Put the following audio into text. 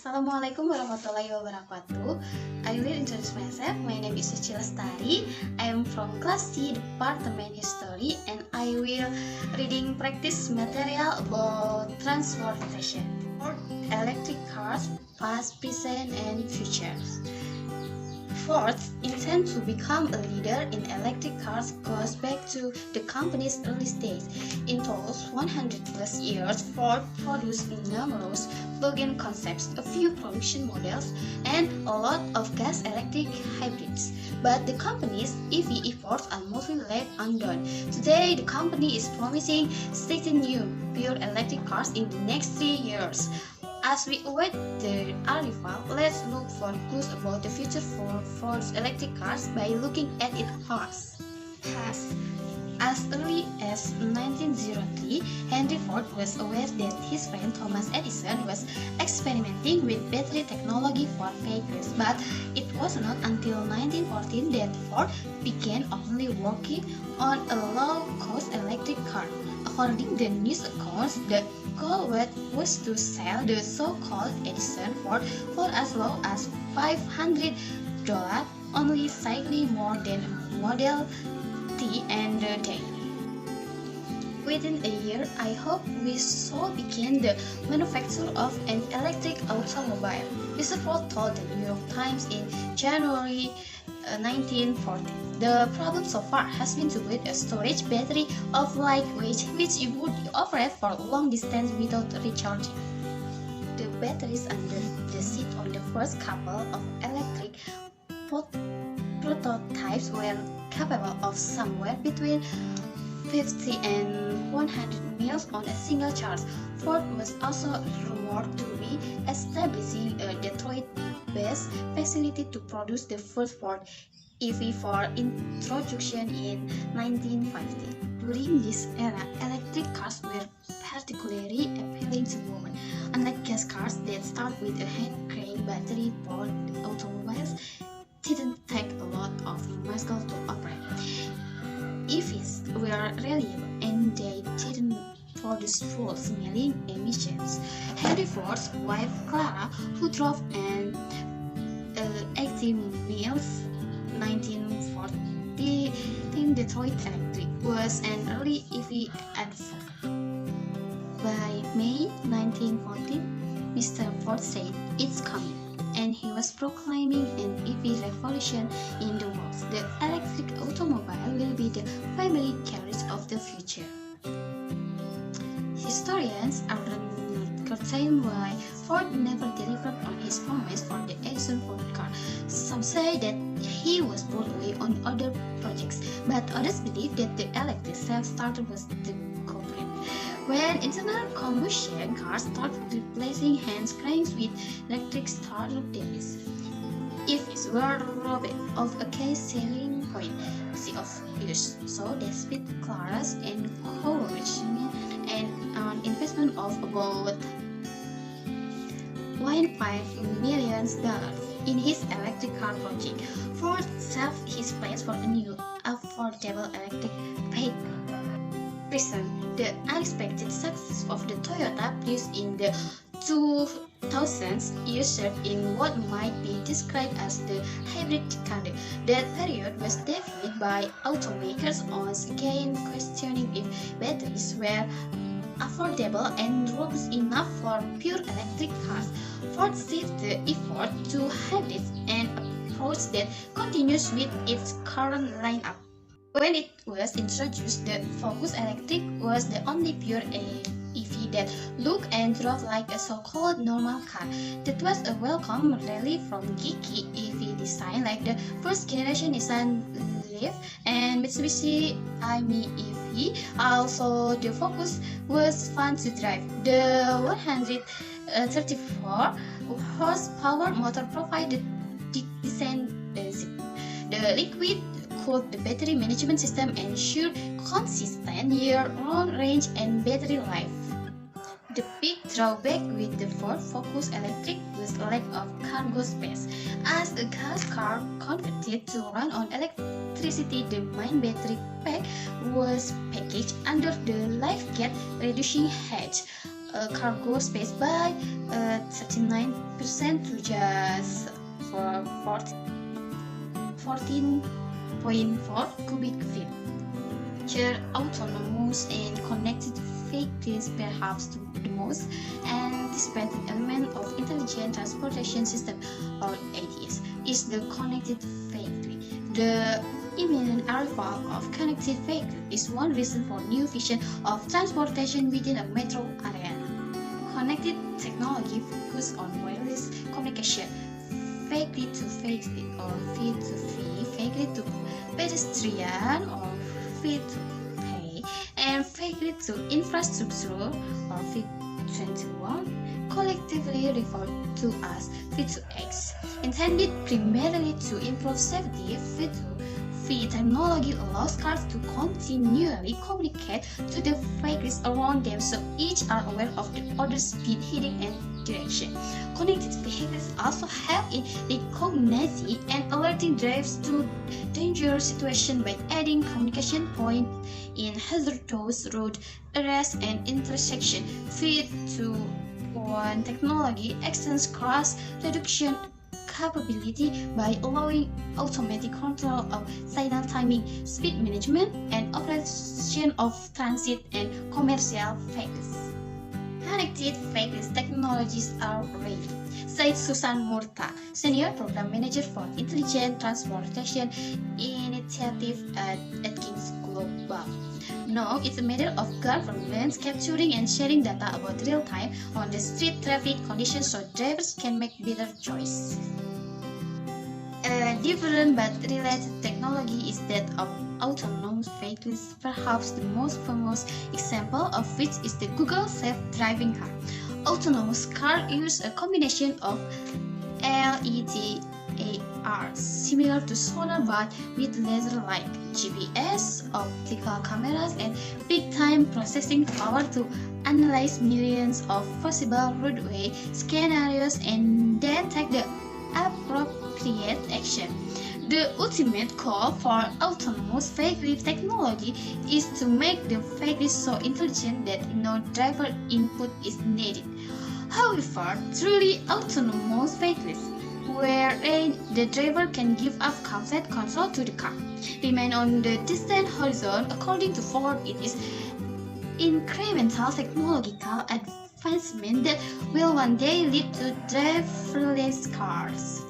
Assalamualaikum warahmatullahi wabarakatuh. I will introduce myself. My name is Suci Lestari. I am from Class C, Department History, and I will reading practice material about transportation for electric cars, past, present, and future. Ford's intent to become a leader in electric cars goes back to the company's early stage. In those 100 plus years, Ford produced numerous plug-in concepts, a few production models, and a lot of gas-electric hybrids. But the company's EV efforts are mostly left undone. Today, the company is promising 16 new pure electric cars in the next 3 years. As we await the arrival, let's look for clues about the future for Ford's electric cars by looking at its past. As early as 1903, Henry Ford was aware that his friend Thomas Edison was experimenting with battery technology for vehicles, but it was not until 1914 that Ford began openly working on a low-cost electric car. According to news accounts, the goal was to sell the so-called Edison Ford for as low as $500, only slightly more than a Model T and the day. Within a year, I hope we so begin the manufacture of an electric automobile, Mr. Ford told the New York Times in January 1940. The problem so far has been to build a storage battery of lightweight which would operate for long distance without recharging. The batteries under the seat on the first couple of electric prototypes were capable of somewhere between 50 and 100 miles on a single charge. Ford was also rumored to be establishing a Detroit-based facility to produce the first Ford EV for introduction in 1950. During this era, electric cars were particularly appealing to women. Unlike gas cars that start with a hand-crank battery-powered automobiles, didn't take a lot of muscle to operate. EVs were reliable and they didn't produce fuel-smelling emissions. Henry Ford's wife Clara, who drove an 80 miles 1940 in Detroit Electric, was an early EV advocate. By May 1914, Mr. Ford said it's coming, and he was proclaiming an EV revolution in the world. The electric automobile will be the family carriage of the future. Historians are certain why Ford never delivered on his promise for the Edison Ford car. Some say that he was pulled away on other projects, but others believe that the electric self-starter was the culprit. When internal combustion cars started replacing hand cranks with electric starter batteries, EVs were robbed of a key selling point, easy of use. So they spent Clara's encouragement and an investment of about $1.5 million in his electric car project. Ford shelved his plans for a new, affordable electric vehicle. Present, the unexpected success of the Toyota Prius in the 2000s ushered in what might be described as the hybrid decade. That period was defined by automakers once again questioning if batteries were affordable and robust enough for pure electric cars. Ford shifted the effort to hybrids, an approach that continues with its current lineup. When it was introduced, the Focus Electric was the only pure EV that looked and drove like a so-called normal car. That was a welcome rally from geeky EV design like the first generation Nissan Leaf and Mitsubishi i-MiEV. Also, the Focus was fun to drive. The 134 horsepower motor provided decent zip. The liquid-cooled battery management system ensured consistent year-round range and battery life. The big drawback with the Ford Focus Electric was lack of cargo space. As a gas car converted to run on electricity, the main battery pack was packaged under the life gate reducing hatch. cargo space by 39% to just for 14.4 cubic feet. Autonomous and connected vehicles, perhaps the most anticipated element of Intelligent Transportation System, or ATS, is the connected vehicle. The imminent arrival of connected vehicle is one reason for new vision of transportation within a metro area. Connected technology focuses on wireless communication, vehicle to vehicle or feet to feet, vehicle to pedestrian or feet to pay, and vehicle to infrastructure or feet 21, collectively referred to as feet to X, intended primarily to improve safety. Feet to feet technology allows cars to continually communicate to the vehicles around them so each are aware of the other's speed, heading, and direction. Connected vehicles also help in recognizing and alerting drivers to dangerous situations by adding communication points in hazardous road areas and intersections. Feet to one technology extends crash reduction capability by allowing automatic control of signal timing, speed management, and operation of transit and commercial vehicles. Connected vehicles technologies are ready, said Susan Murta, Senior Program Manager for Intelligent Transportation Initiative at King's Global. Now, it's a matter of governments capturing and sharing data about real-time on the street traffic conditions so drivers can make better choices. A different but related technology is that of autonomous vehicles, perhaps the most famous example of which is the Google self-driving car. Autonomous cars use a combination of LiDAR, similar to sonar but with laser-like GPS, optical cameras, and big-time processing power to analyze millions of possible roadway scenarios and then take the appropriate action. The ultimate goal for autonomous vehicle technology is to make the vehicle so intelligent that no driver input is needed. However, truly autonomous vehicles, wherein the driver can give up complete control to the car, remain on the distant horizon. According to Ford, it is incremental technological advancement that will one day lead to driverless cars.